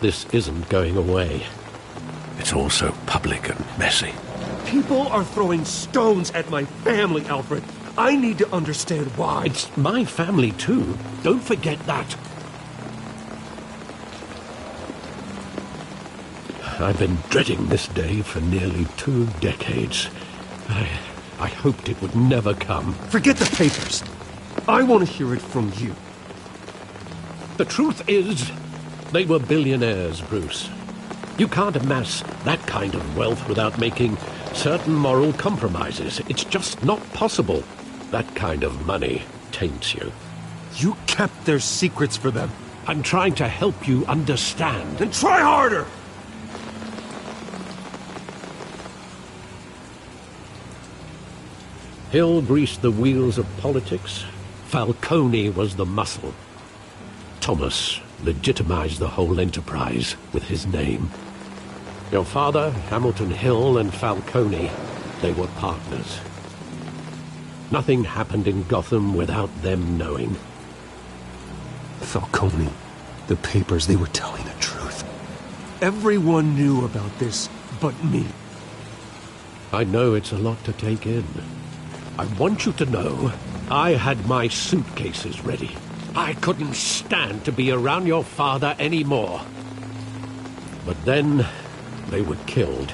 This isn't going away. It's all so public and messy. People are throwing stones at my family, Alfred. I need to understand why. It's my family, too. Don't forget that. I've been dreading this day for nearly 2 decades. I hoped it would never come. Forget the papers. I want to hear it from you. The truth is, they were billionaires, Bruce. You can't amass that kind of wealth without making certain moral compromises. It's just not possible. That kind of money taints you. You kept their secrets for them. I'm trying to help you understand. Then try harder! Hill greased the wheels of politics. Falcone was the muscle. Thomas legitimized the whole enterprise with his name. Your father, Hamilton Hill, and Falcone, they were partners. Nothing happened in Gotham without them knowing. Falcone, the papers, they were telling the truth. Everyone knew about this but me. I know it's a lot to take in. I want you to know I had my suitcases ready. I couldn't stand to be around your father anymore. But then they were killed,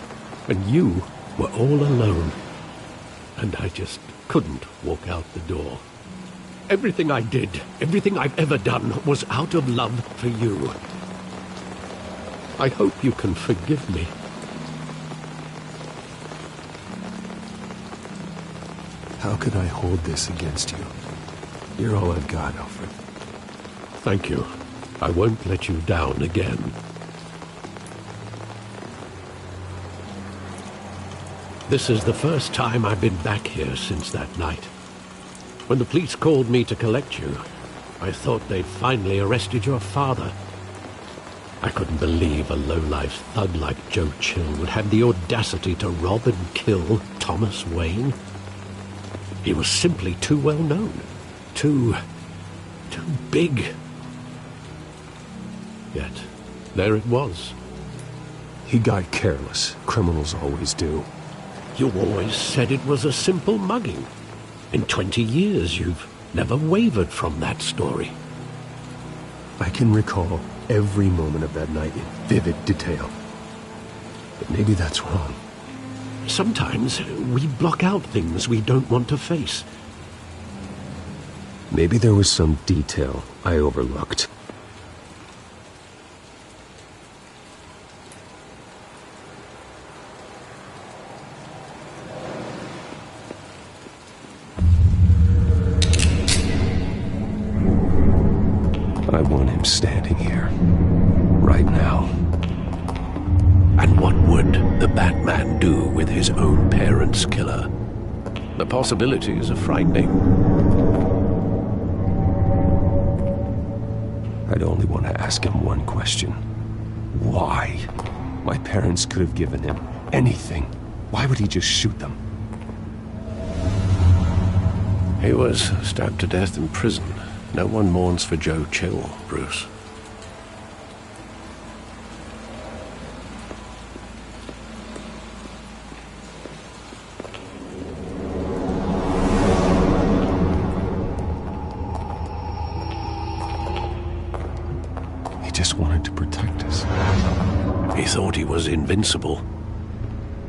and you were all alone. And I just couldn't walk out the door. Everything I did, everything I've ever done, was out of love for you. I hope you can forgive me. How could I hold this against you? You're all I've got, Alfred. Thank you. I won't let you down again. This is the first time I've been back here since that night. When the police called me to collect you, I thought they'd finally arrested your father. I couldn't believe a low-life thug like Joe Chill would have the audacity to rob and kill Thomas Wayne. He was simply too well known. Too big. Yet, there it was. He got careless. Criminals always do. You always said it was a simple mugging. In 20 years, you've never wavered from that story. I can recall every moment of that night in vivid detail. But maybe that's wrong. Sometimes we block out things we don't want to face. Maybe there was some detail I overlooked. I want him standing here, right now. And what would the Batman do with his own parents' killer? The possibilities are frightening. I'd only want to ask him one question. Why? My parents could have given him anything. Why would he just shoot them? He was stabbed to death in prison. No one mourns for Joe Chill, Bruce. He just wanted to protect us. He thought he was invincible.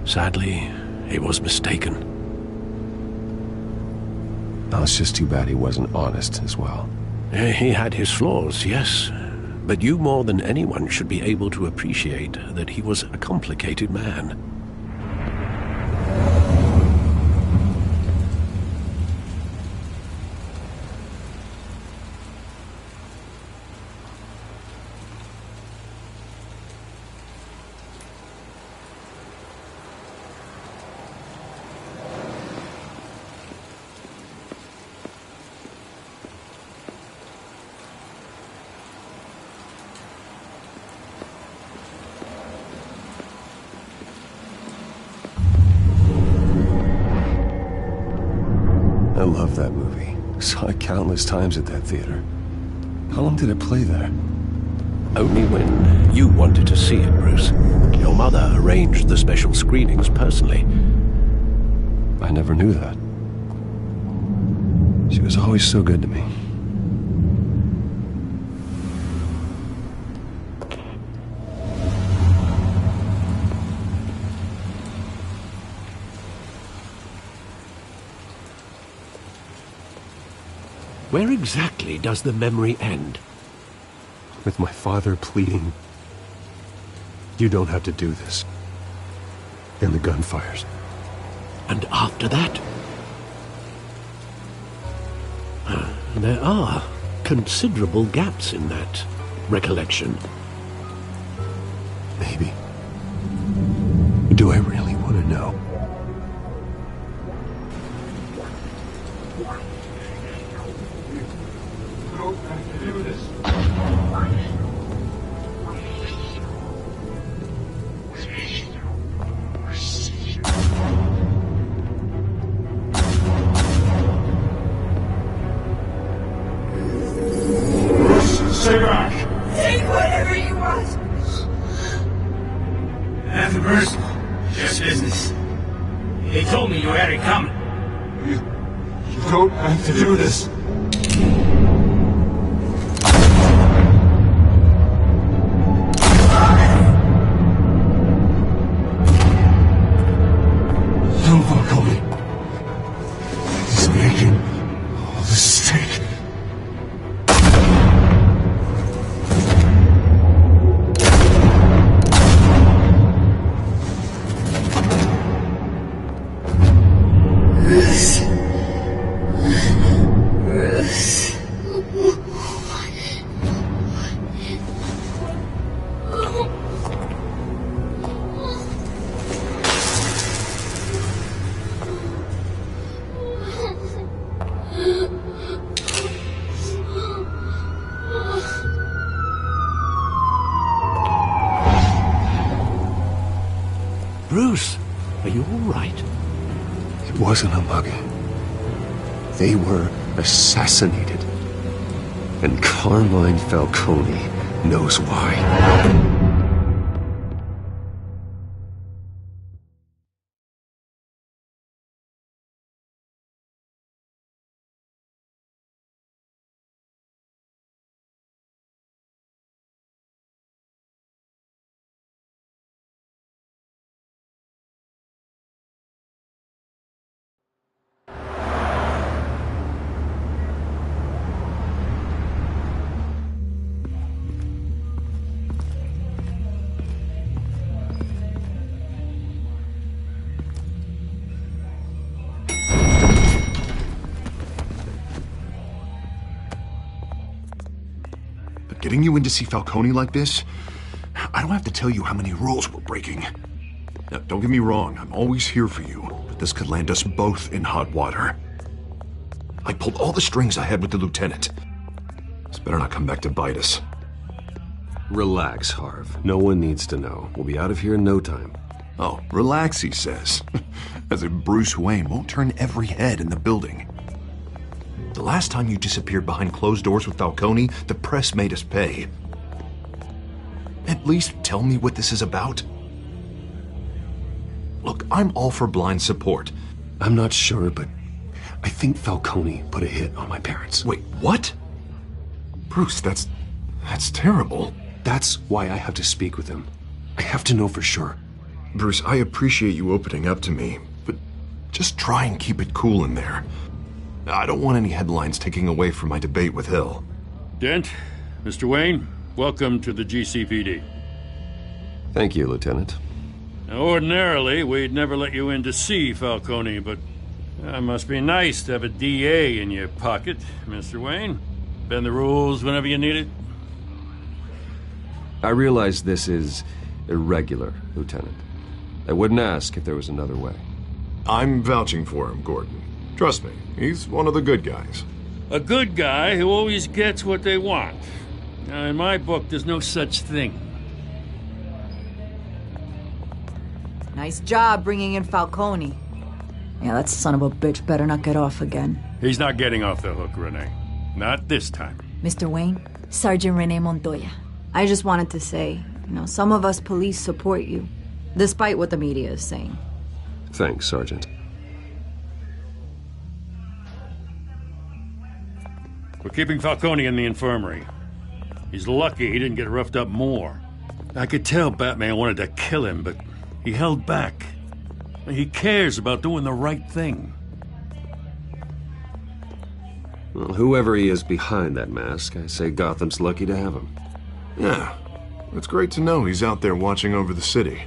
Sadly, he was mistaken. Now, it's just too bad he wasn't honest as well. He had his flaws, yes. But you more than anyone should be able to appreciate that he was a complicated man. I love that movie. Saw it countless times at that theater. How long did it play there? Only when You wanted to see it, Bruce. Your mother arranged the special screenings personally. I never knew that. She was always so good to me. Where exactly does the memory end? With my father pleading, "You don't have to do this." And the gunfires. And after that? There are considerable gaps in that recollection. Maybe. Do I really want to know? Stay back! Take whatever you want! Nothing personal. Just business. They told me you had it coming. You don't have to do this. Don't fuck me. He's making all the mistake. Bruce, are you all right? It wasn't a mugging. They were assassinated. And Carmine Falcone knows why. Getting you in to see Falcone like this, I don't have to tell you how many rules we're breaking. Now, don't get me wrong, I'm always here for you, but this could land us both in hot water. I pulled all the strings I had with the lieutenant. This better not come back to bite us. Relax, Harv. No one needs to know. We'll be out of here in no time. Oh, relax, he says. As if Bruce Wayne won't turn every head in the building. The last time you disappeared behind closed doors with Falcone, the press made us pay. At least tell me what this is about. Look, I'm all for blind support. I'm not sure, but I think Falcone put a hit on my parents. Wait, what? Bruce, that's terrible. That's why I have to speak with him. I have to know for sure. Bruce, I appreciate you opening up to me, but just try and keep it cool in there. I don't want any headlines taking away from my debate with Hill. Dent, Mr. Wayne, welcome to the GCPD. Thank you, Lieutenant. Now, ordinarily, we'd never let you in to see Falcone, but it must be nice to have a DA in your pocket, Mr. Wayne. Bend the rules whenever you need it. I realize this is irregular, Lieutenant. I wouldn't ask if there was another way. I'm vouching for him, Gordon. Trust me, he's one of the good guys. A good guy who always gets what they want. Now, in my book, there's no such thing. Nice job bringing in Falcone. Yeah, that son of a bitch better not get off again. He's not getting off the hook, Renee. Not this time. Mr. Wayne, Sergeant Renee Montoya. I just wanted to say, You know, some of us police support you, despite what the media is saying. Thanks, Sergeant. We're keeping Falcone in the infirmary. He's lucky he didn't get roughed up more. I could tell Batman wanted to kill him, but he held back. He cares about doing the right thing. Well, whoever he is behind that mask, I say Gotham's lucky to have him. Yeah, it's great to know he's out there watching over the city.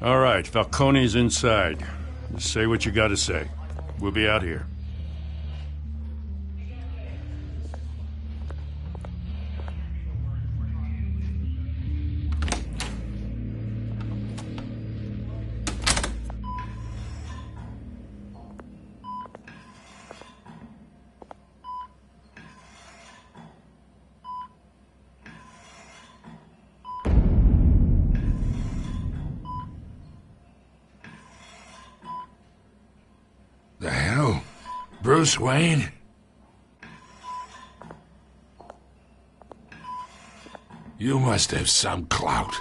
All right, Falcone's inside. Just say what you gotta say. We'll be out here. The hell? Bruce Wayne? You must have some clout.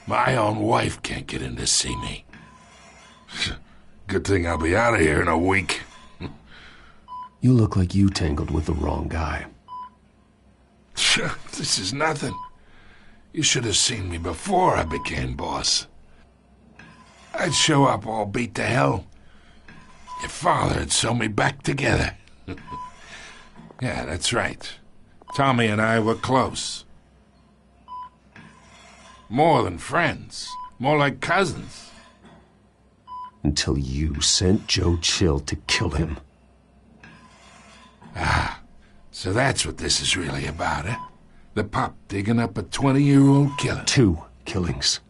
My own wife can't get in to see me. Good thing I'll be out of here in a week. You look like you tangled with the wrong guy. This is nothing. You should have seen me before I became boss. I'd show up all beat to hell. Your father had sewn me back together. Yeah, that's right. Tommy and I were close. More than friends. More like cousins. Until you sent Joe Chill to kill him. Ah, so that's what this is really about, eh? The pup digging up a 20-year-old killer. 2 killings,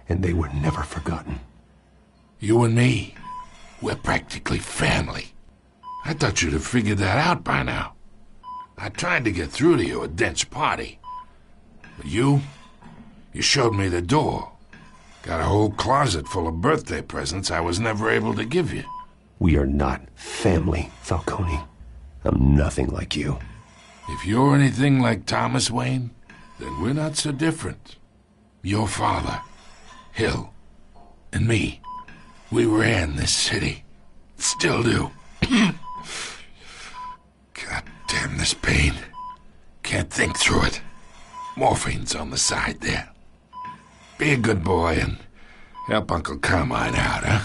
and they were never forgotten. You and me, we're practically family. I thought you'd have figured that out by now. I tried to get through to you at Dent's party. But you showed me the door. Got a whole closet full of birthday presents I was never able to give you. We are not family, Falcone. I'm nothing like you. If you're anything like Thomas Wayne, then we're not so different. Your father, Hill, and me, we ran this city. Still do. God damn this pain. Can't think through it. Morphine's on the side there. Be a good boy and help Uncle Carmine out, huh?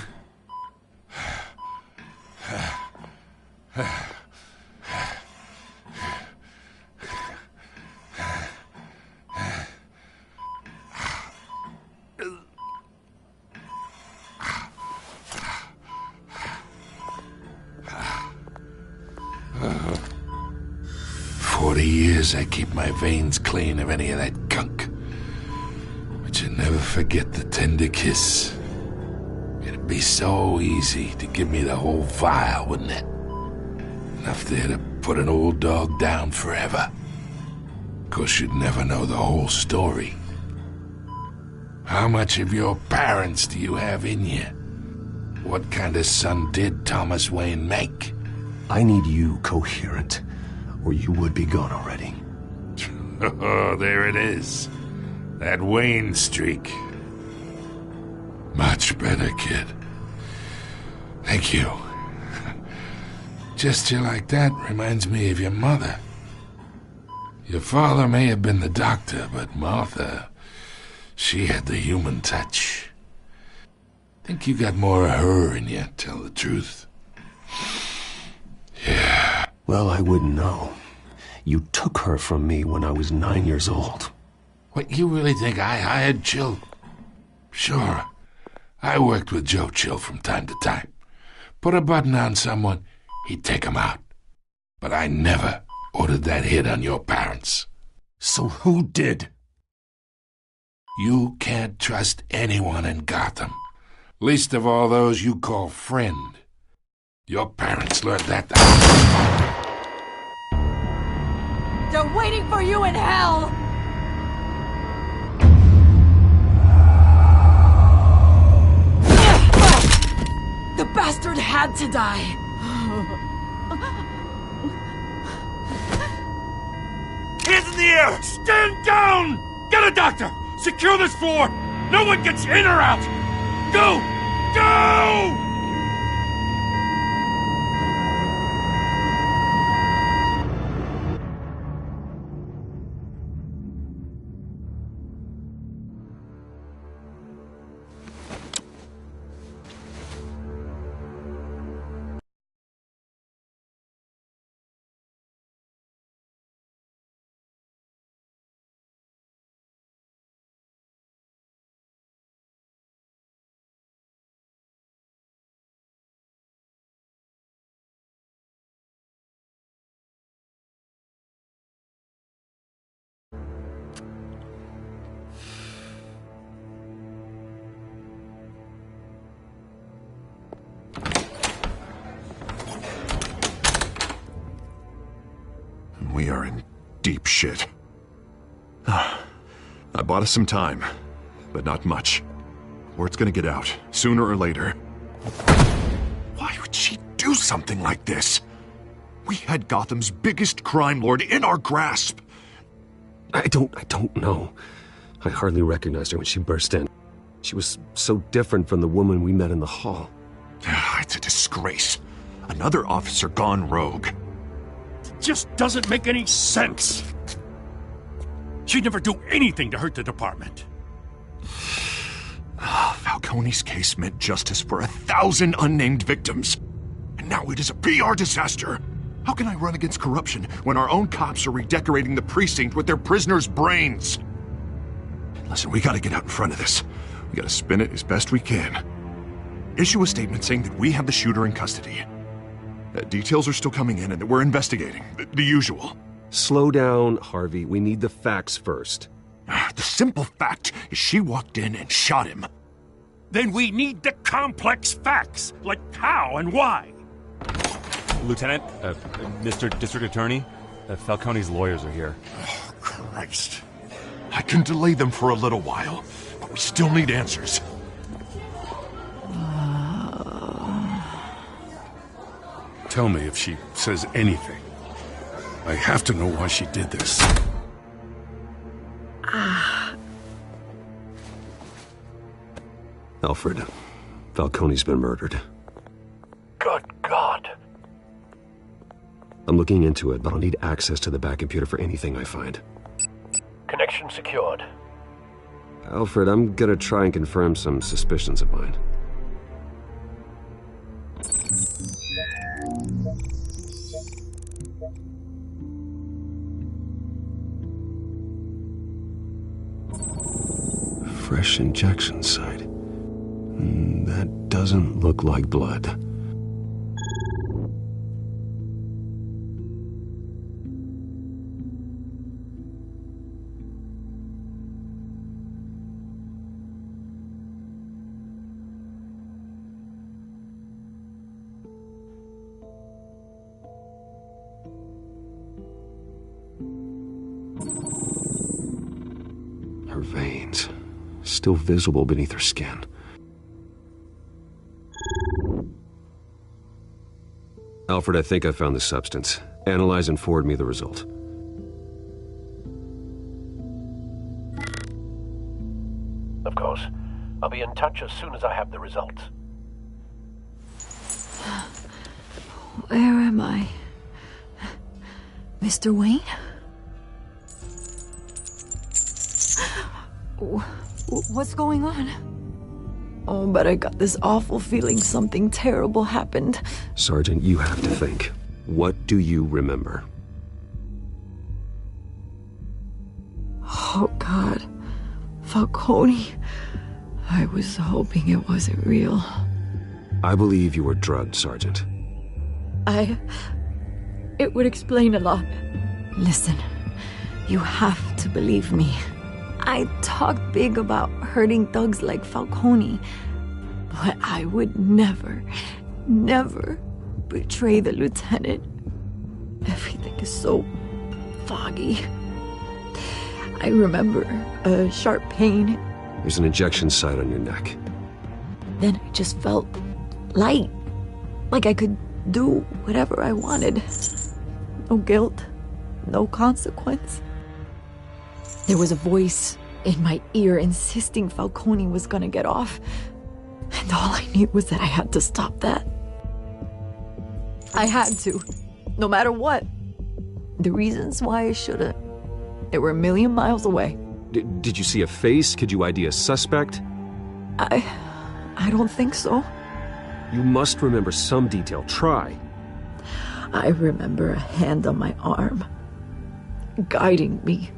40 years I keep my veins clean of any of that gunk. But you never forget the tender kiss. It'd be so easy to give me the whole vial, wouldn't it? Enough there to put an old dog down forever. Of course, you'd never know the whole story. How much of your parents do you have in you? What kind of son did Thomas Wayne make? I need you coherent, or you would be gone already. Oh, there it is. That Wayne streak. Much better, kid. Thank you. Gesture like that reminds me of your mother. Your father may have been the doctor, but Martha, she had the human touch. Think you got more of her in you, tell the truth. Yeah. Well, I wouldn't know. You took her from me when I was 9 years old. What, you really think I hired Chill? Sure. I worked with Joe Chill from time to time. Put a button on someone, he'd take him out. But I never ordered that hit on your parents. So who did? You can't trust anyone in Gotham. Least of all those you call friend. Your parents learned that. They're waiting for you in hell! The bastard had to die! Hands in the here! Stand down! Get a doctor! Secure this floor! No one gets in or out! Go! Go! We are in deep shit. I bought us some time, but not much. Word's gonna get out, sooner or later. Why would she do something like this? We had Gotham's biggest crime lord in our grasp. I don't know. I hardly recognized her when she burst in. She was so different from the woman we met in the hall. It's a disgrace. Another officer gone rogue. Just doesn't make any sense. She'd never do anything to hurt the department. Falcone's case meant justice for 1,000 unnamed victims. And now it is a PR disaster. How can I run against corruption when our own cops are redecorating the precinct with their prisoners' brains? Listen, we gotta get out in front of this. We gotta spin it as best we can. Issue a statement saying that we have the shooter in custody. Details are still coming in and that we're investigating. The usual. Slow down, Harvey. We need the facts first. The simple fact is she walked in and shot him. Then we need the complex facts, like how and why. Lieutenant, Mr. District Attorney, Falcone's lawyers are here. Oh, Christ. I can delay them for a little while, but we still need answers. Tell me if she says anything. I have to know why she did this. Alfred, Falcone's been murdered. Good God. I'm looking into it, but I'll need access to the back computer for anything I find. Connection secured. Alfred, I'm gonna try and confirm some suspicions of mine. Fresh injection site. That doesn't look like blood. Her veins, still visible beneath her skin. Alfred, I think I found the substance. Analyze and forward me the result. Of course. I'll be in touch as soon as I have the results. Where am I? Mr. Wayne? What's going on? Oh, but I got this awful feeling something terrible happened. Sergeant, you have to think. What do you remember? Oh, God. Falcone. I was hoping it wasn't real. I believe you were drugged, Sergeant. It would explain a lot. Listen, you have to believe me. I talked big about hurting thugs like Falcone, but I would never betray the lieutenant. Everything is so foggy. I remember a sharp pain. There's an injection site on your neck. Then I just felt light, like I could do whatever I wanted. No guilt, no consequence. There was a voice in my ear insisting Falcone was gonna get off. And all I knew was that I had to stop that. I had to, no matter what. The reasons why I should've, they were a million miles away. Did you see a face? Could you ID a suspect? I don't think so. You must remember some detail. Try. I remember a hand on my arm, guiding me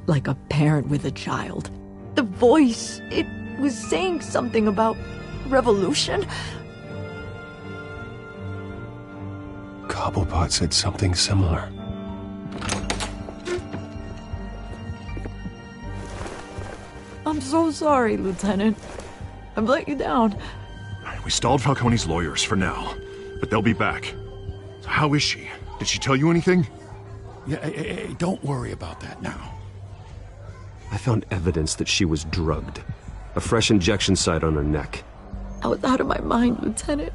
like a parent with a child. The voice, it was saying something about revolution. Cobblepot said something similar. I'm so sorry, Lieutenant. I've let you down. We stalled Falcone's lawyers for now, but they'll be back. So how is she? Did she tell you anything? Yeah, hey, don't worry about that now. I found evidence that she was drugged. A fresh injection site on her neck. I was out of my mind, Lieutenant.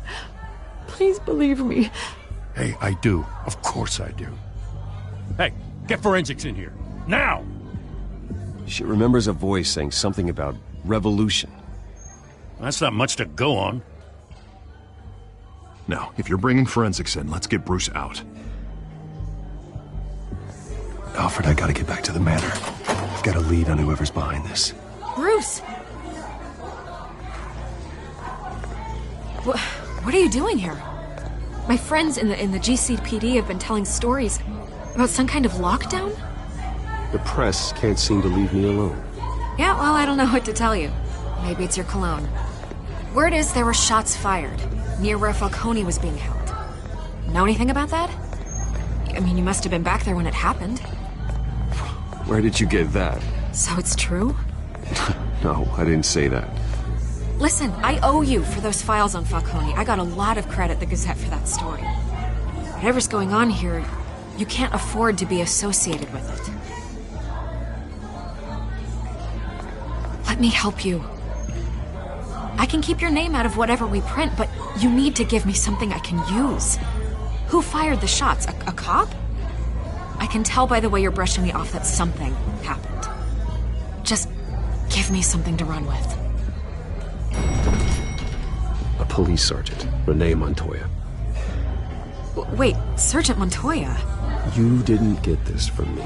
Please believe me. Hey, I do. Of course I do. Hey, get forensics in here. Now! She remembers a voice saying something about revolution. That's not much to go on. Now, if you're bringing forensics in, let's get Bruce out. Alfred, I gotta get back to the manor. I've got a lead on whoever's behind this. Bruce! What are you doing here? My friends in the GCPD have been telling stories about some kind of lockdown? The press can't seem to leave me alone. Yeah, well, I don't know what to tell you. Maybe it's your cologne. Word is there were shots fired near where Falcone was being held. Know anything about that? I mean, you must have been back there when it happened. Where did you get that? So it's true? No, I didn't say that. Listen, I owe you for those files on Falcone. I got a lot of credit at the Gazette for that story. Whatever's going on here, you can't afford to be associated with it. Let me help you. I can keep your name out of whatever we print, but you need to give me something I can use. Who fired the shots? A cop? I can tell by the way you're brushing me off that something happened. Just give me something to run with. A police sergeant, Renee Montoya. Wait, Sergeant Montoya? You didn't get this from me.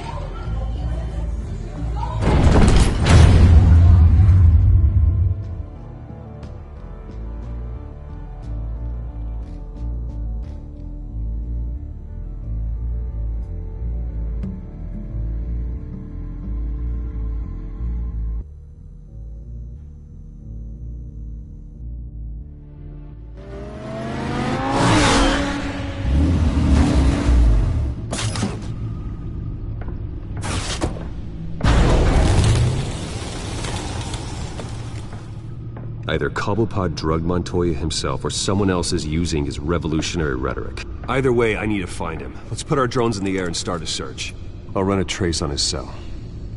Either Cobblepot drugged Montoya himself, or someone else is using his revolutionary rhetoric. Either way, I need to find him. Let's put our drones in the air and start a search. I'll run a trace on his cell.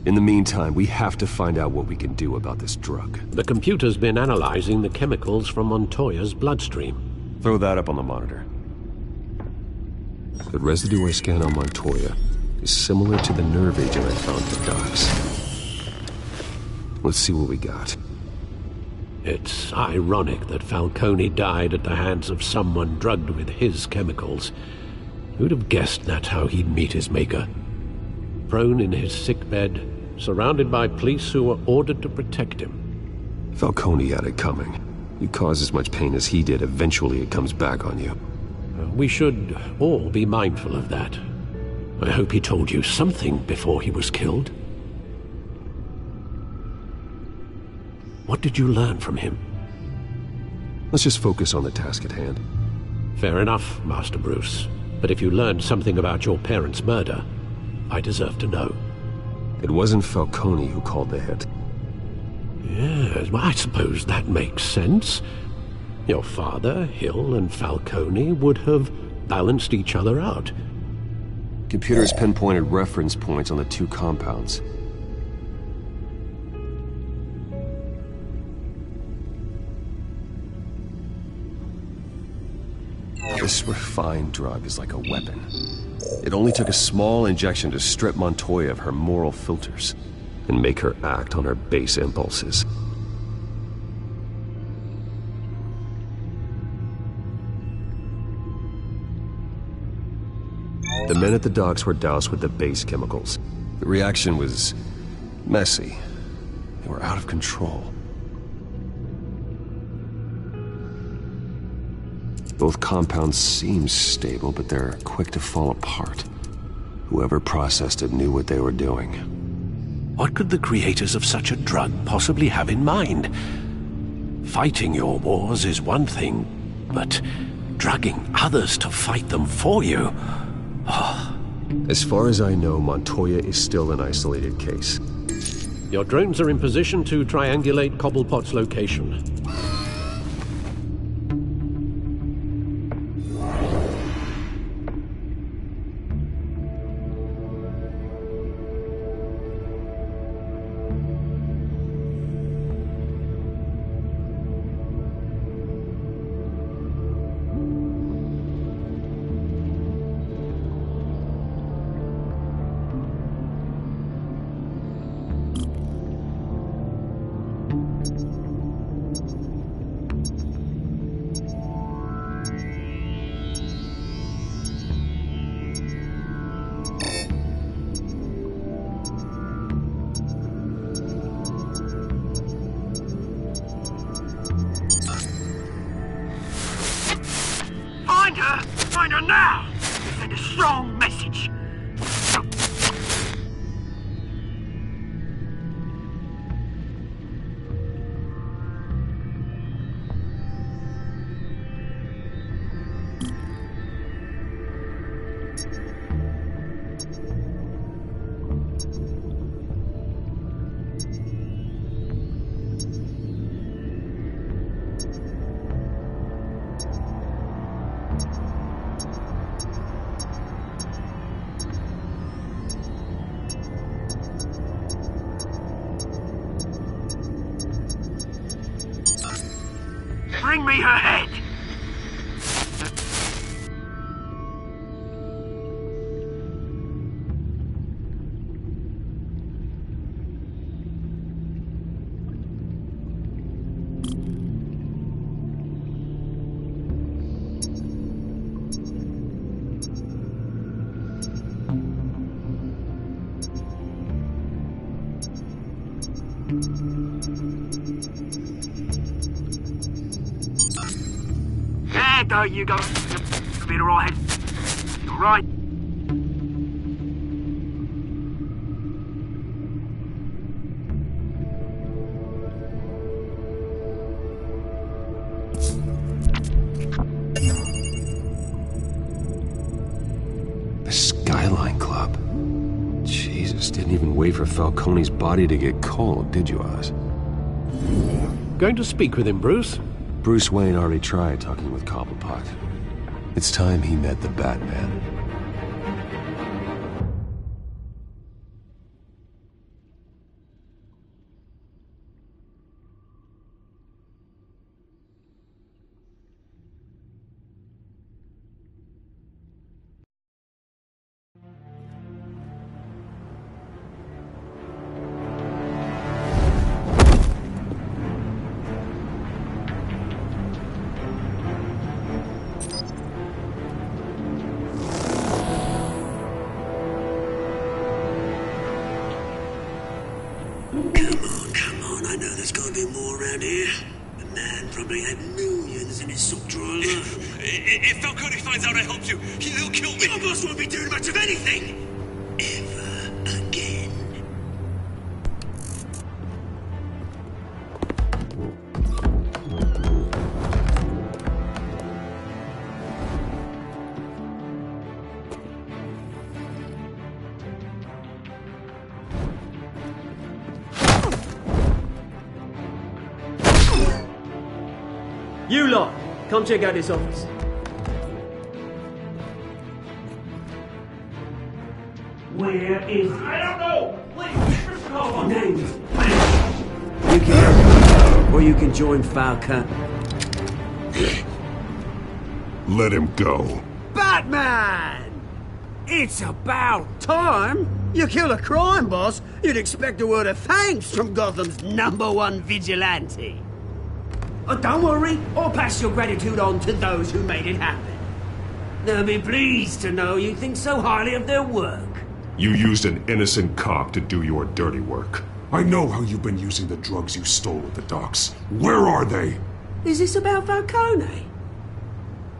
In the meantime, we have to find out what we can do about this drug. The computer's been analyzing the chemicals from Montoya's bloodstream. Throw that up on the monitor. The residue I scan on Montoya is similar to the nerve agent I found for Docs. Let's see what we got. It's ironic that Falcone died at the hands of someone drugged with his chemicals. Who'd have guessed that's how he'd meet his maker? Prone in his sickbed, surrounded by police who were ordered to protect him. Falcone had it coming. You cause as much pain as he did, eventually it comes back on you. We should all be mindful of that. I hope he told you something before he was killed. What did you learn from him? Let's just focus on the task at hand. Fair enough, Master Bruce. But if you learned something about your parents' murder, I deserve to know. It wasn't Falcone who called the hit. Yes, well, I suppose that makes sense. Your father, Hill, and Falcone would have balanced each other out. Computers pinpointed reference points on the two compounds. This refined drug is like a weapon. It only took a small injection to strip Montoya of her moral filters. and make her act on her base impulses. The men at the docks were doused with the base chemicals. The reaction was messy. They were out of control. Both compounds seem stable, but they're quick to fall apart. Whoever processed it knew what they were doing. What could the creators of such a drug possibly have in mind? Fighting your wars is one thing, but drugging others to fight them for you... Oh. As far as I know, Montoya is still an isolated case. Your drones are in position to triangulate Cobblepot's location. Find her now! Send a strong message. Bring me her head! There you go. You'll be alright. You're right. The Skyline Club. Jesus, didn't even wait for Falcone's body to get cold, did you, Oz? Going to speak with him, Bruce? Bruce Wayne already tried talking with Cobblepot. It's time he met the Batman. Come on, I know there's gotta be more around here. The man probably had millions in his sock drawer alone. If Falcone finds out I helped you, he'll kill me. Your boss won't be doing much of anything! Ever again. You lot, come check out his office. Where is it? I don't know! Please, just call on Name it. You can or you can join Falcone. Let him go. Batman! It's about time! You kill a crime boss, you'd expect a word of thanks from Gotham's #1 vigilante. Oh, don't worry, I'll pass your gratitude on to those who made it happen. They'll be pleased to know you think so highly of their work. You used an innocent cop to do your dirty work. I know how you've been using the drugs you stole at the docks. Where are they? Is this about Falcone?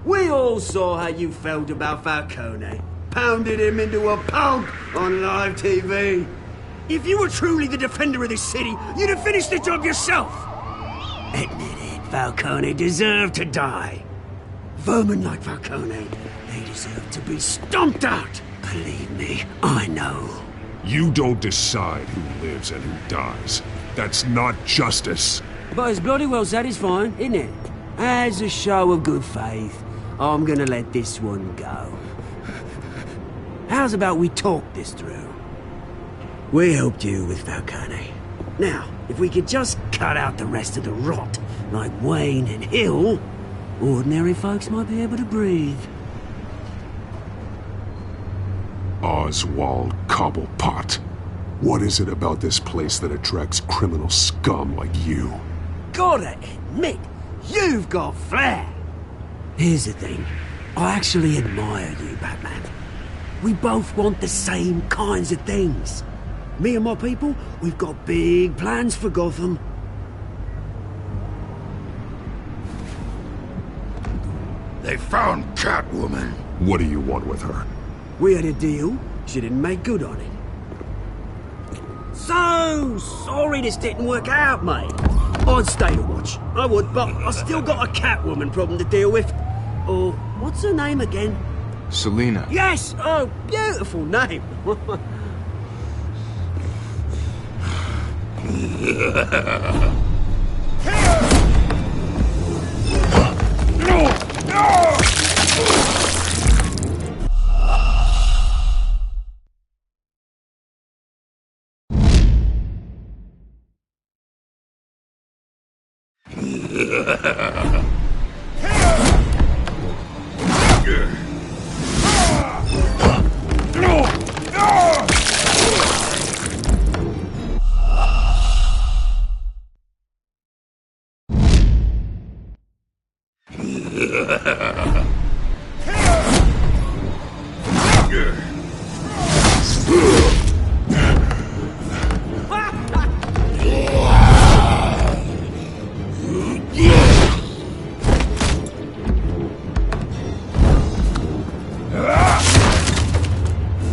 We all saw how you felt about Falcone. Pounded him into a pulp on live TV. If you were truly the defender of this city, you'd have finished the job yourself. Admit it, Falcone deserved to die. Vermin like Falcone, they deserve to be stomped out. Believe me, I know. You don't decide who lives and who dies. That's not justice. But it's bloody well satisfying, isn't it? As a show of good faith, I'm gonna let this one go. How's about we talk this through? We helped you with Falcone. Now, if we could just cut out the rest of the rot, like Wayne and Hill, ordinary folks might be able to breathe. Oswald Cobblepot. What is it about this place that attracts criminal scum like you? Gotta admit, you've got flair. Here's the thing. I actually admire you, Batman. We both want the same kinds of things. Me and my people, we've got big plans for Gotham. They found Catwoman. What do you want with her? We had a deal. She didn't make good on it. So sorry this didn't work out, mate. I'd stay to watch. I would, but I still got a Catwoman problem to deal with. Or, what's her name again? Selina. Yes! Oh, beautiful name.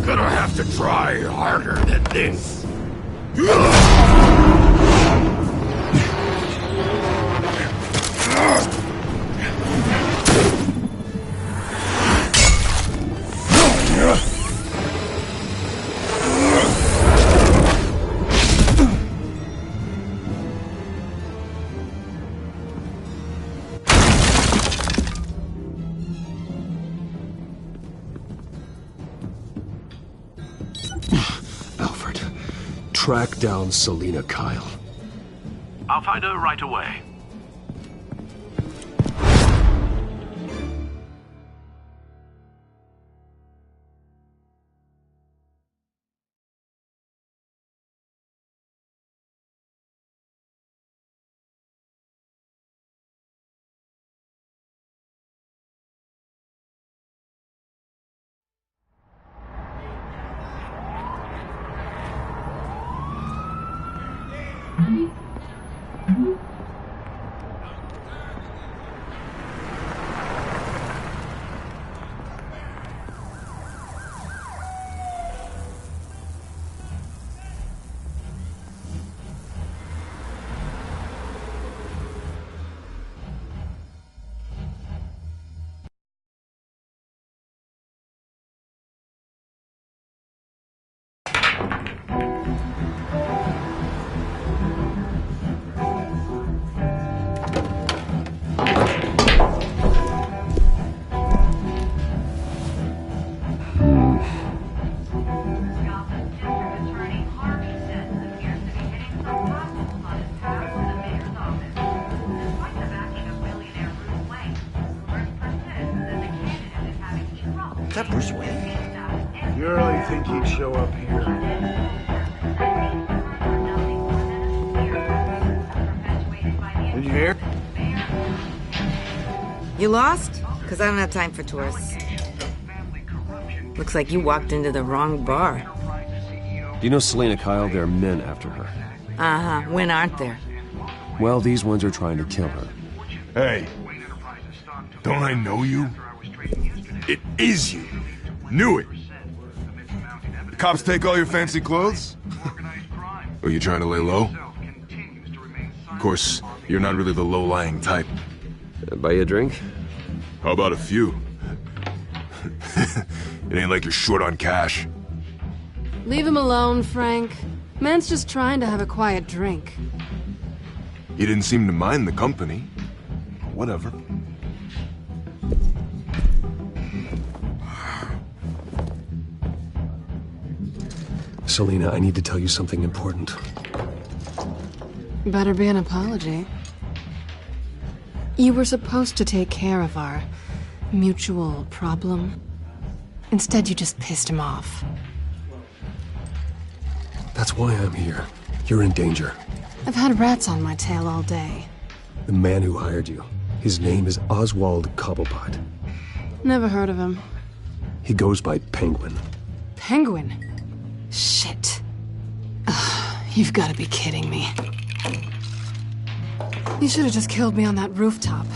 Gonna have to try harder than this. Alfred, track down Selina Kyle. I'll find her right away. Is that Bruce Wayne? You really think he'd show up here? You lost? Because I don't have time for tourists. Looks like you walked into the wrong bar. Do you know Selena Kyle? There are men after her. Uh-huh. When aren't there? Well, these ones are trying to kill her. Hey. Don't I know you? It is you. Knew it. The cops take all your fancy clothes? Are you trying to lay low? Of course, you're not really the low-lying type. Buy you a drink? How about a few? It ain't like you're short on cash. Leave him alone, Frank. Man's just trying to have a quiet drink. He didn't seem to mind the company. Whatever. Selena, I need to tell you something important. Better be an apology. You were supposed to take care of our mutual problem. Instead, you just pissed him off. That's why I'm here. You're in danger. I've had rats on my tail all day. The man who hired you, his name is Oswald Cobblepot. Never heard of him. He goes by Penguin. Penguin? Shit. Ugh, you've got to be kidding me. You should have just killed me on that rooftop.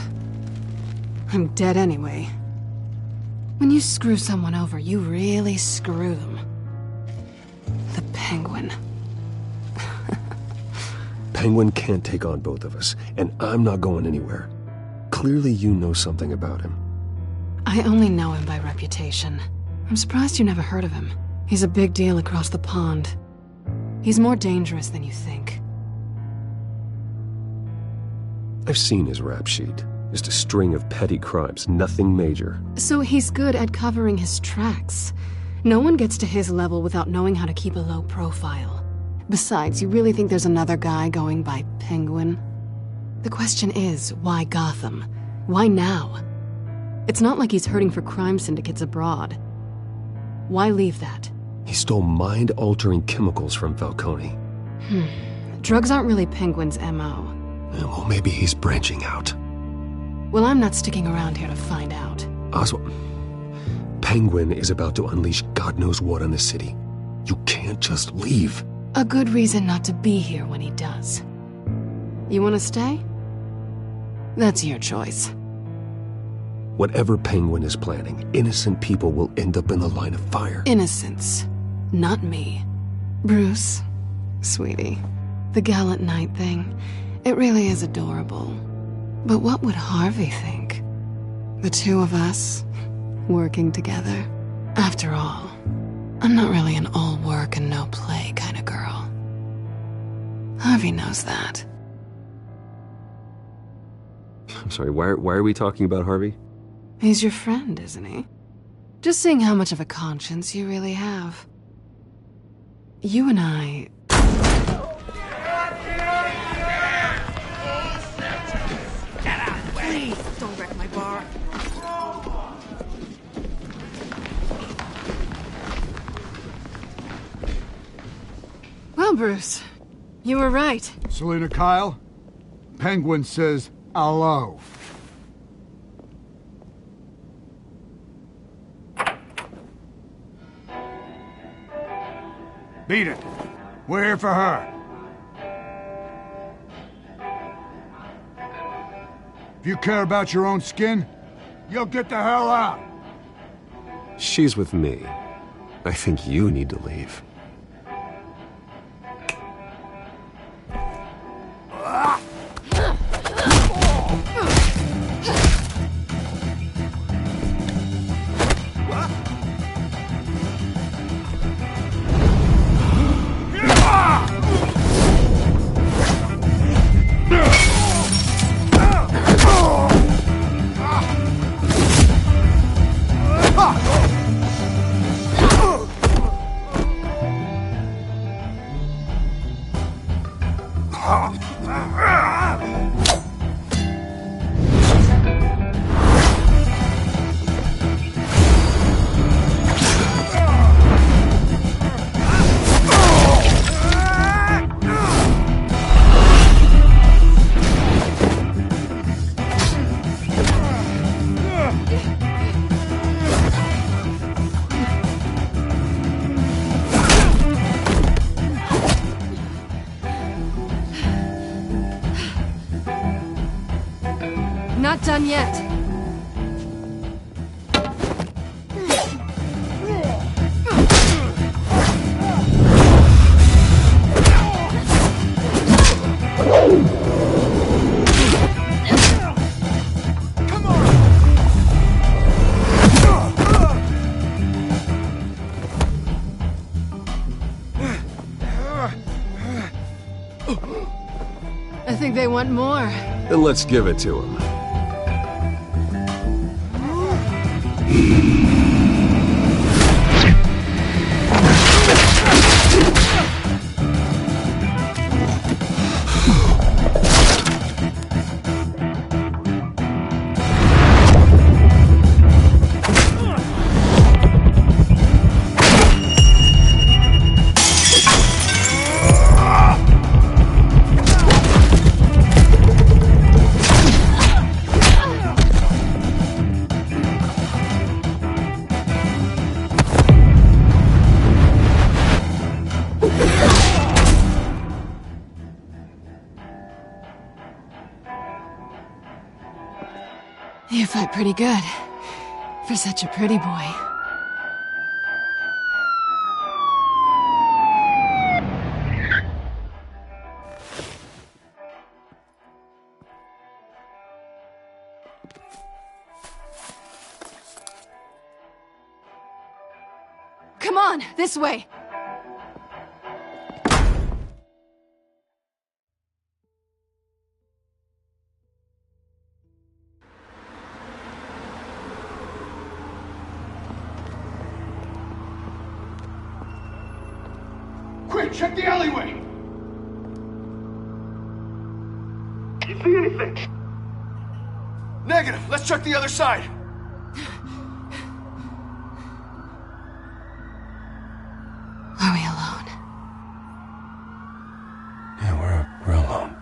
I'm dead anyway. When you screw someone over, you really screw them. The Penguin. Penguin can't take on both of us, and I'm not going anywhere. Clearly you know something about him. I only know him by reputation. I'm surprised you never heard of him. He's a big deal across the pond. He's more dangerous than you think. I've seen his rap sheet. Just a string of petty crimes, nothing major. So he's good at covering his tracks. No one gets to his level without knowing how to keep a low profile. Besides, you really think there's another guy going by Penguin? The question is, why Gotham? Why now? It's not like he's hurting for crime syndicates abroad. Why leave that? He stole mind-altering chemicals from Falcone. Drugs aren't really Penguin's MO. Well, maybe he's branching out. Well, I'm not sticking around here to find out. Oswald, Penguin is about to unleash God knows what on the city. You can't just leave. A good reason not to be here when he does. You want to stay? That's your choice. Whatever Penguin is planning, innocent people will end up in the line of fire. Innocence. Not me. Bruce, sweetie, the gallant knight thing, it really is adorable. But what would Harvey think? The two of us, working together. After all, I'm not really an all work and no play kind of girl. Harvey knows that. I'm sorry, why are we talking about Harvey? He's your friend, isn't he? Just seeing how much of a conscience you really have. You and I... Get out of the way! Please, don't wreck my bar. Well, Bruce, you were right. Selena Kyle, Penguin says hello. Beat it. We're here for her. If you care about your own skin, you'll get the hell out. She's with me. I think you need to leave. not done yet. I think they want more. Then let's give it to him. You fight pretty good. For such a pretty boy. Come on, this way! Quick, check the alleyway! You see anything? Negative. Let's check the other side. Are we alone? Yeah, we're alone.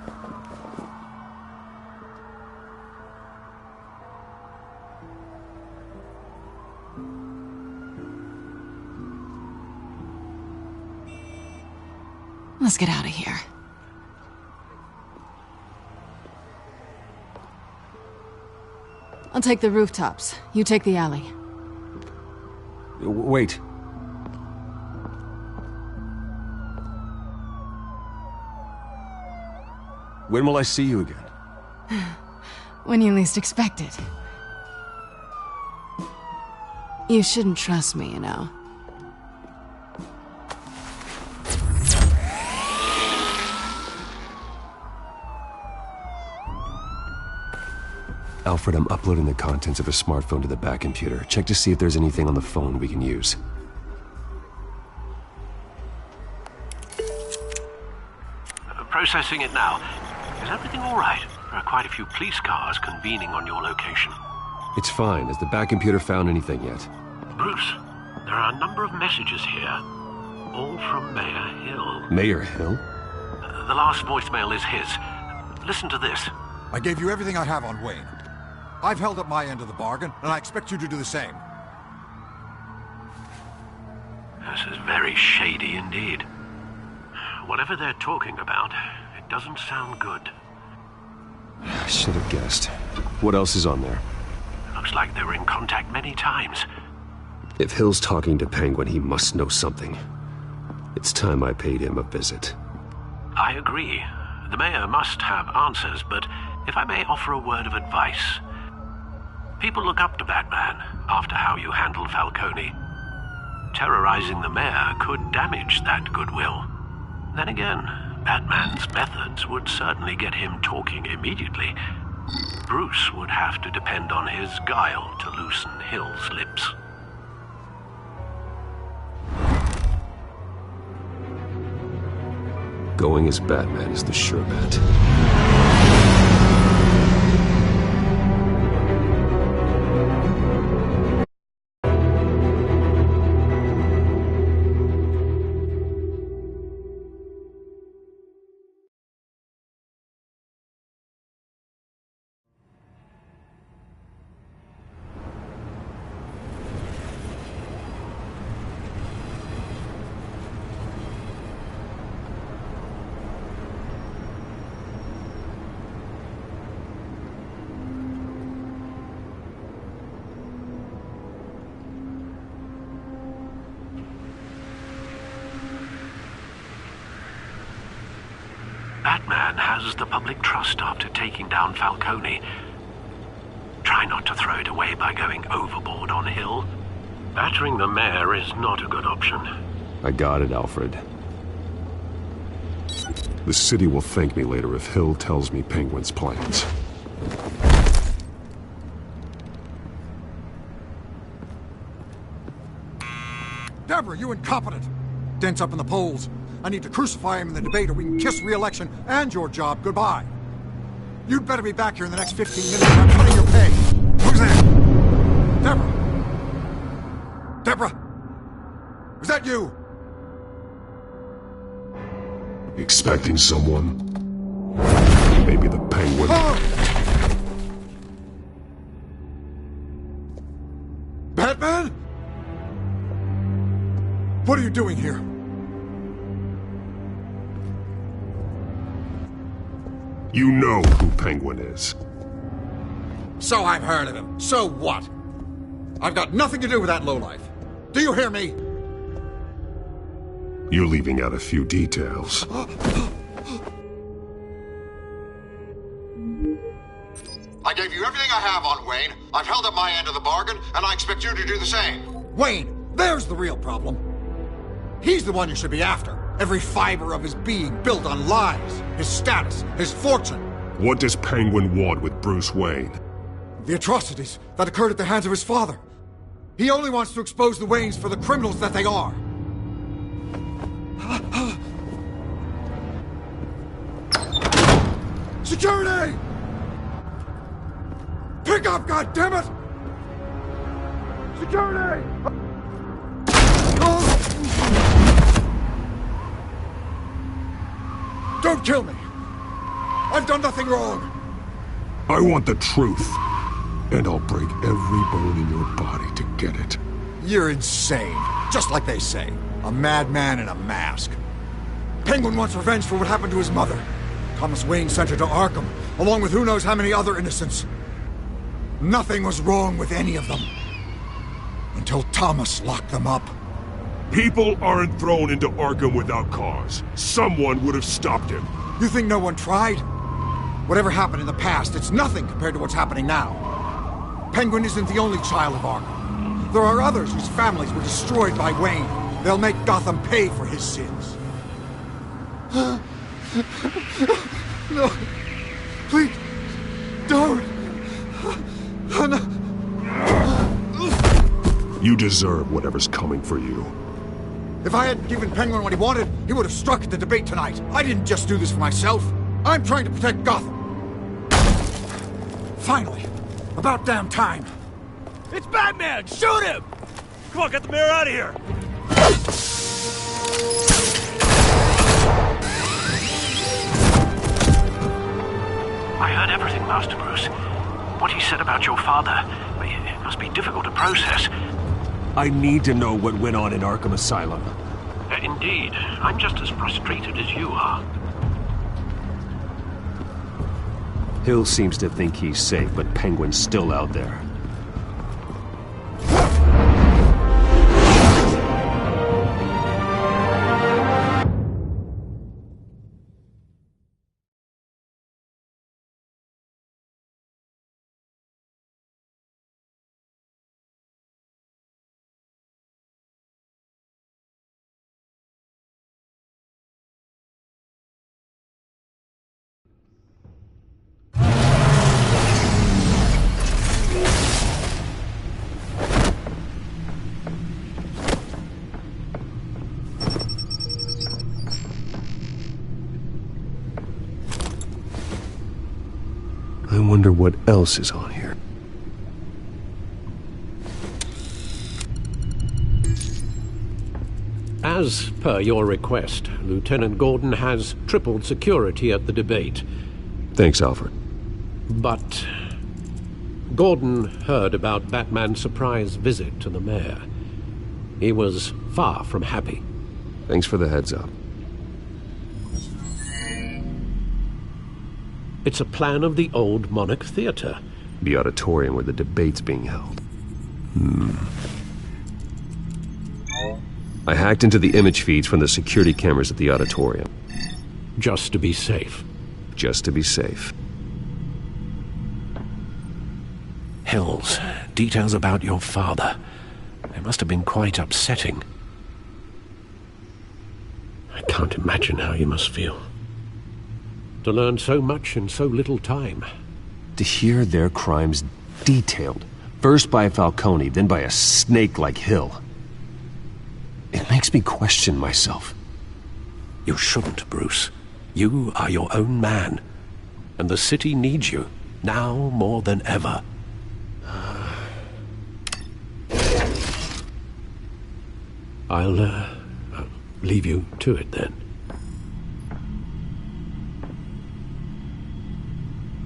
Let's get out of here. I'll take the rooftops. You take the alley. Wait. When will I see you again? When you least expect it. You shouldn't trust me, you know. Alfred, I'm uploading the contents of a smartphone to the back computer. Check to see if there's anything on the phone we can use. Processing it now. Is everything all right? There are quite a few police cars convening on your location. It's fine. Has the back computer found anything yet? Bruce, there are a number of messages here. All from Mayor Hill. Mayor Hill? The last voicemail is his. Listen to this. I gave you everything I have on Wayne. I've held up my end of the bargain, and I expect you to do the same. This is very shady indeed. Whatever they're talking about, it doesn't sound good. I should have guessed. What else is on there? Looks like they were in contact many times. If Hill's talking to Penguin, he must know something. It's time I paid him a visit. I agree. The mayor must have answers, but if I may offer a word of advice. People look up to Batman after how you handled Falcone. Terrorizing the mayor could damage that goodwill. Then again, Batman's methods would certainly get him talking immediately. Bruce would have to depend on his guile to loosen Hill's lips. Going as Batman is the sure bet. Batman has the public trust after taking down Falcone. Try not to throw it away by going overboard on Hill. Battering the mayor is not a good option. I got it, Alfred. The city will thank me later if Hill tells me Penguin's plans. Deborah, you incompetent! Dent's up in the polls. I need to crucify him in the debate or we can kiss re-election and your job goodbye. You'd better be back here in the next 15 minutes or I'm cutting your pay. Who's there? Deborah! Deborah! Was that you? Expecting someone? Maybe the Penguin. Batman? What are you doing here? You know who Penguin is. So I've heard of him. So what? I've got nothing to do with that lowlife. Do you hear me? You're leaving out a few details. I gave you everything I have on Wayne. I've held up my end of the bargain, and I expect you to do the same. Wayne, there's the real problem. He's the one you should be after. Every fiber of his being built on lies, his status, his fortune. What does Penguin want with Bruce Wayne? The atrocities that occurred at the hands of his father. He only wants to expose the Waynes for the criminals that they are. Security! Pick up, goddammit! Security! Don't kill me! I've done nothing wrong! I want the truth. And I'll break every bone in your body to get it. You're insane. Just like they say. A madman in a mask. Penguin wants revenge for what happened to his mother. Thomas Wayne sent her to Arkham, along with who knows how many other innocents. Nothing was wrong with any of them. Until Thomas locked them up. People aren't thrown into Arkham without cause. Someone would have stopped him. You think no one tried? Whatever happened in the past, it's nothing compared to what's happening now. Penguin isn't the only child of Arkham. There are others whose families were destroyed by Wayne. They'll make Gotham pay for his sins. No. Please. Don't. No. You deserve whatever's coming for you. If I had given Penguin what he wanted, he would have struck at the debate tonight. I didn't just do this for myself. I'm trying to protect Gotham. Finally. About damn time. It's Batman! Shoot him! Come on, get the mayor out of here! I heard everything, Master Bruce. What he said about your father, it must be difficult to process. I need to know what went on in Arkham Asylum. Indeed. I'm just as frustrated as you are. Hill seems to think he's safe, but Penguin's still out there. I wonder what else is on here. As per your request, Lieutenant Gordon has tripled security at the debate. Thanks, Alfred. But Gordon heard about Batman's surprise visit to the mayor. He was far from happy. Thanks for the heads up. It's a plan of the old Monarch Theater. The auditorium where the debate's being held. I hacked into the image feeds from the security cameras at the auditorium. Just to be safe. Just to be safe. Hills, details about your father. They must have been quite upsetting. I can't imagine how you must feel. To learn so much in so little time. To hear their crimes detailed, first by Falcone, then by a snake like Hill. It makes me question myself. You shouldn't, Bruce. You are your own man. And the city needs you, now more than ever. I'll leave you to it then.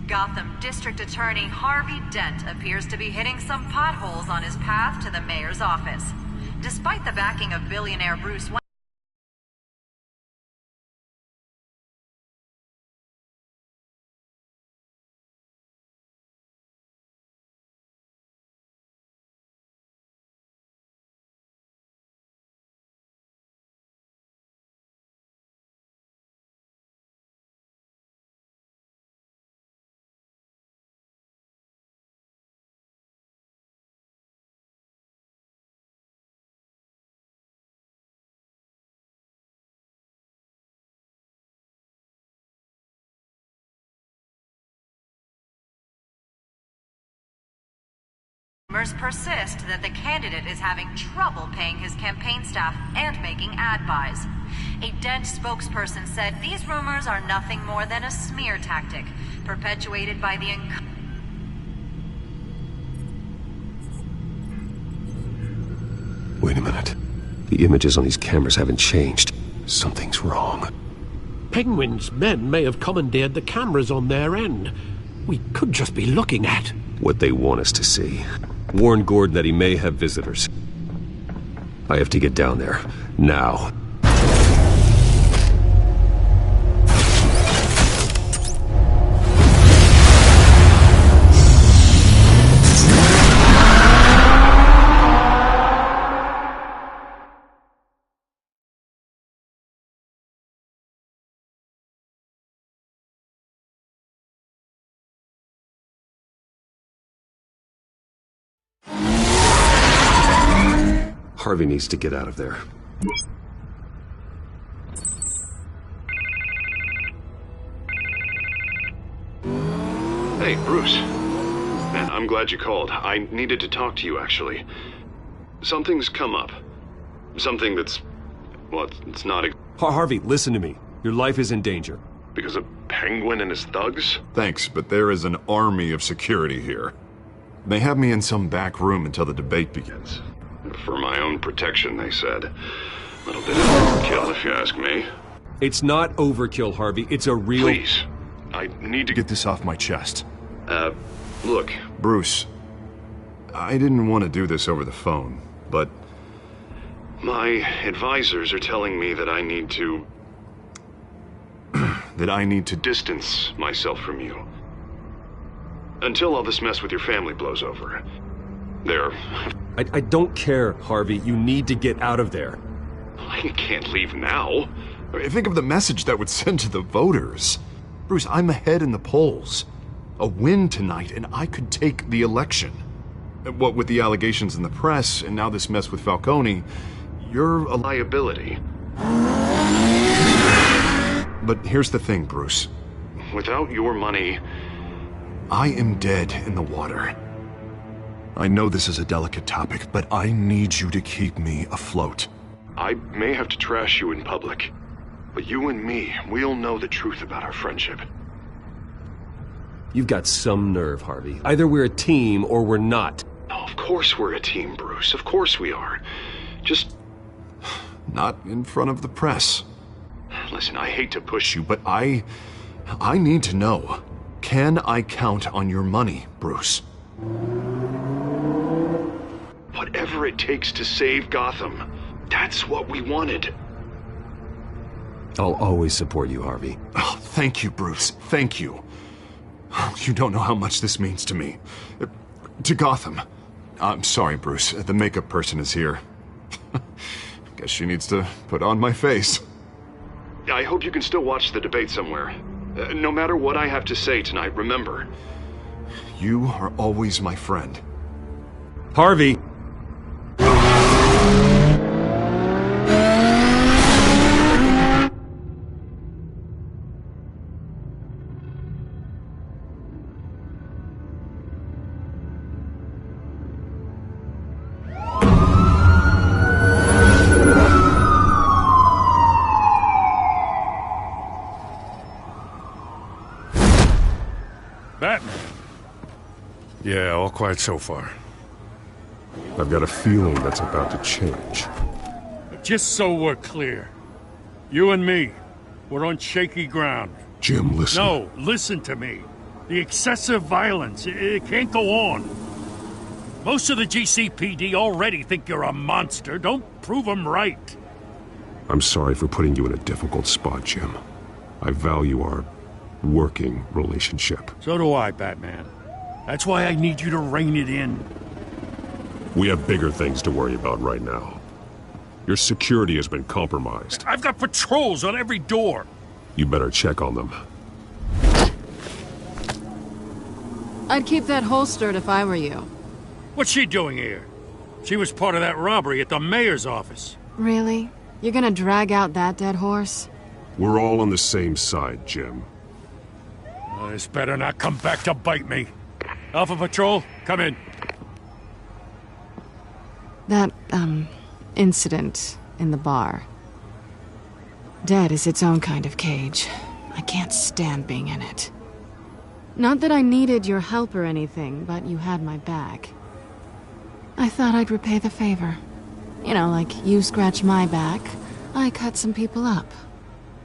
Gotham District Attorney Harvey Dent appears to be hitting some potholes on his path to the mayor's office. Despite the backing of billionaire Bruce Wayne, rumors persist that the candidate is having trouble paying his campaign staff and making ad buys. A Dent spokesperson said these rumors are nothing more than a smear tactic, perpetuated by the Wait a minute. The images on these cameras haven't changed. Something's wrong. Penguin's men may have commandeered the cameras on their end. We could just be looking at what they want us to see. Warn Gordon that he may have visitors. I have to get down there. Now. Harvey needs to get out of there. Hey, Bruce. Man, I'm glad you called. I needed to talk to you, actually. Something's come up. Something that's... well, it's not... Harvey, listen to me. Your life is in danger. Because of Penguin and his thugs? Thanks, but there is an army of security here. They have me in some back room until the debate begins. For my own protection, they said. A little bit of overkill, if you ask me. It's not overkill, Harvey. It's a real... Please. I need to get this off my chest. Look. Bruce, I didn't want to do this over the phone, but... my advisors are telling me that I need to... that I need to distance myself from you. Until all this mess with your family blows over. There. I don't care, Harvey. You need to get out of there. I can't leave now. Think of the message that would send to the voters. Bruce, I'm ahead in the polls. A win tonight, and I could take the election. What with the allegations in the press, and now this mess with Falcone, you're a liability. But here's the thing, Bruce. Without your money... I am dead in the water. I know this is a delicate topic, but I need you to keep me afloat. I may have to trash you in public, but you and me, we'll know the truth about our friendship. You've got some nerve, Harvey. Either we're a team or we're not. Oh, of course we're a team, Bruce. Of course we are. Just... not in front of the press. Listen, I hate to push you, but I need to know. Can I count on your money, Bruce? Whatever it takes to save Gotham. That's what we wanted. I'll always support you, Harvey. Oh, thank you, Bruce. Thank you. You don't know how much this means to me. To Gotham. I'm sorry, Bruce. The makeup person is here. Guess she needs to put on my face. I hope you can still watch the debate somewhere. No matter what I have to say tonight, remember. You are always my friend. Harvey! Batman. Yeah, all quiet so far. I've got a feeling that's about to change. Just so we're clear, you and me, we're on shaky ground. Jim, listen. No, listen to me. The excessive violence, it can't go on. Most of the GCPD already think you're a monster. Don't prove them right. I'm sorry for putting you in a difficult spot, Jim. I value our working relationship. So do I, Batman. That's why I need you to rein it in. We have bigger things to worry about right now. Your security has been compromised. I've got patrols on every door. You better check on them. I'd keep that holstered if I were you. What's she doing here? She was part of that robbery at the mayor's office. Really? You're gonna drag out that dead horse? We're all on the same side, Jim. This better not come back to bite me. Alpha Patrol, come in. That, incident in the bar. Dead is its own kind of cage. I can't stand being in it. Not that I needed your help or anything, but you had my back. I thought I'd repay the favor. You know, like you scratch my back, I cut some people up.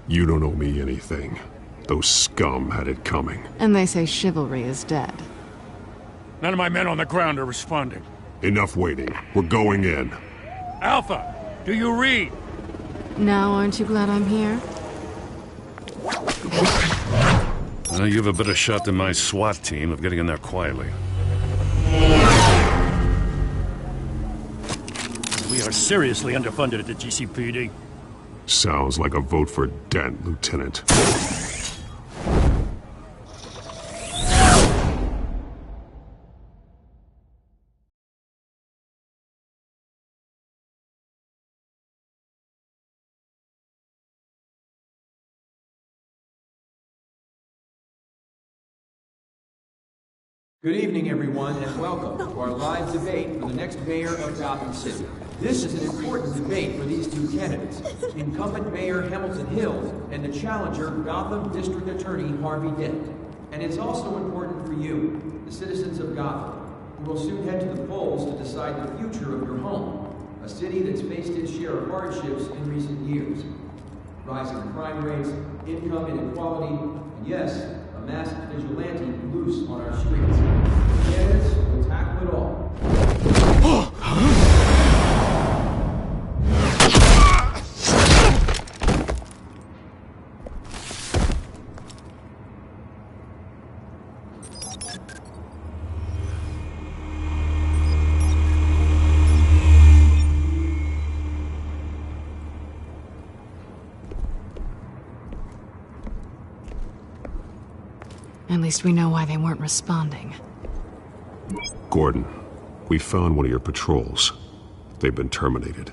You don't owe me anything. Those scum had it coming. And they say chivalry is dead. None of my men on the ground are responding. Enough waiting. We're going in. Alpha, do you read? Now aren't you glad I'm here? Well, you have a better shot than my SWAT team of getting in there quietly. We are seriously underfunded at the GCPD. Sounds like a vote for Dent, Lieutenant. Good evening, everyone, and welcome to our live debate for the next mayor of Gotham City. This is an important debate for these two candidates, incumbent Mayor Hamilton Hills and the challenger, Gotham District Attorney Harvey Dent. And it's also important for you, the citizens of Gotham, who will soon head to the polls to decide the future of your home, a city that's faced its share of hardships in recent years. Rising crime rates, income inequality, and yes, a masked vigilante loose on our streets. Candidates will tackle it all. At least we know why they weren't responding. Gordon, we found one of your patrols. They've been terminated.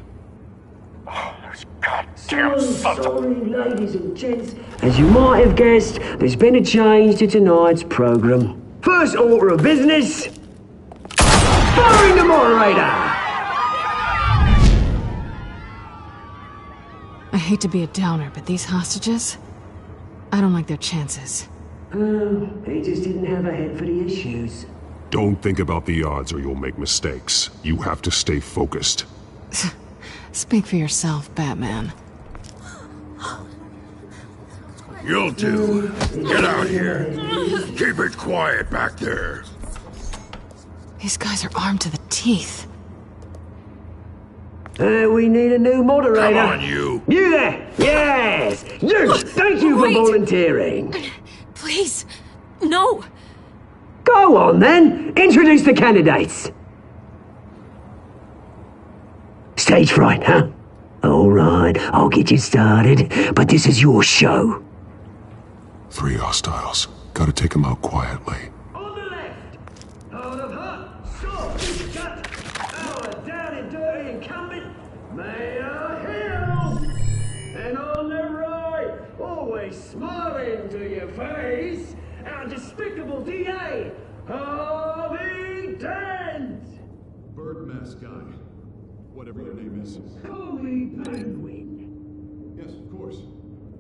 So sorry, ladies and gents. As you might have guessed, there's been a change to tonight's program. First order of business, firing the moderator! I hate to be a downer, but these hostages, I don't like their chances. He just didn't have a head for the issues. Don't think about the odds or you'll make mistakes. You have to stay focused. Speak for yourself, Batman. You'll do. Get out here. Keep it quiet back there. These guys are armed to the teeth. We need a new moderator. Come on, you. You there! Yes! You! Thank you for volunteering. Please, no! Go on, then. Introduce the candidates. Stage fright, huh? All right, I'll get you started, but this is your show. 3 hostiles. Gotta take them out quietly. On the left, out of hut, sword, gut, our down and dirty incumbent, Mayor Hill. And on the right, always smiling to your face, our despicable DA, Harvey Dent. Bird mask guy. Whatever your name is. Call me Penguin. Yes, of course.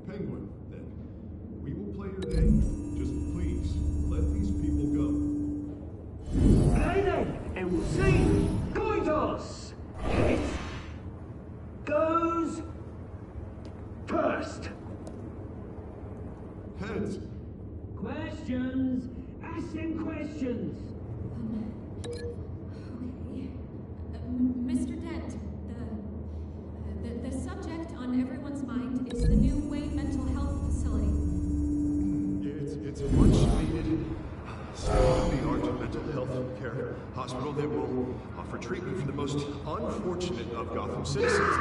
Penguin, then. We will play your game. Just please, let these people go. Play then, and we'll see. Goidos. It goes first. Heads. Questions. Ask them questions. Mr. Dent, the subject on everyone's mind is the new Way Mental Health Facility. It's a much needed state-of-the-art mental health care hospital that will offer treatment for the most unfortunate of Gotham citizens.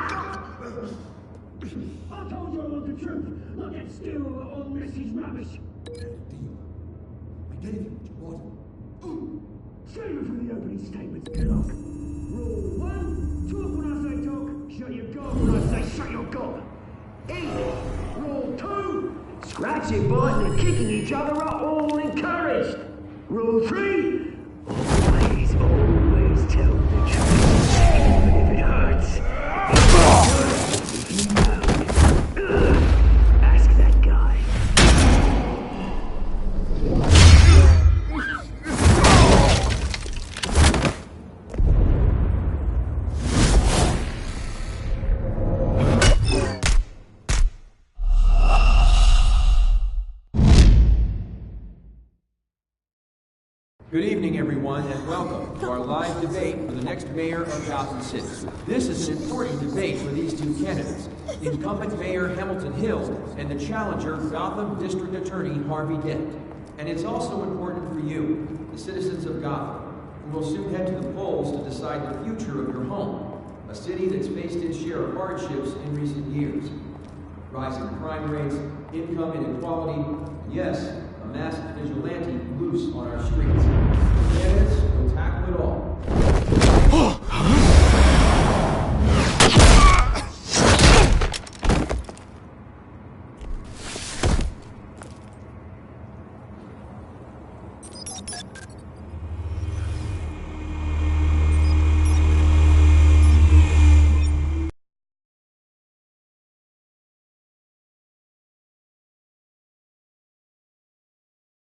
I told you I want the truth. Not get still on Message rubbish. I gave you what you wanted. Save it for the opening statements, Pillock. Rule 1, talk when I say talk, shut your gob when I say shut your gob. Easy. Rule 2, scratching, biting and kicking each other are all encouraged. Rule 3, always tell the truth, even if it hurts. If you know, ask that guy. Good evening, everyone, and welcome to our live debate for the next mayor of Gotham City. This is an important debate for these two candidates, incumbent Mayor Hamilton Hill and the challenger, Gotham District Attorney Harvey Dent. And it's also important for you, the citizens of Gotham, who will soon head to the polls to decide the future of your home, a city that's faced its share of hardships in recent years. Rising crime rates, income inequality, and yes, a masked vigilante loose on our streets.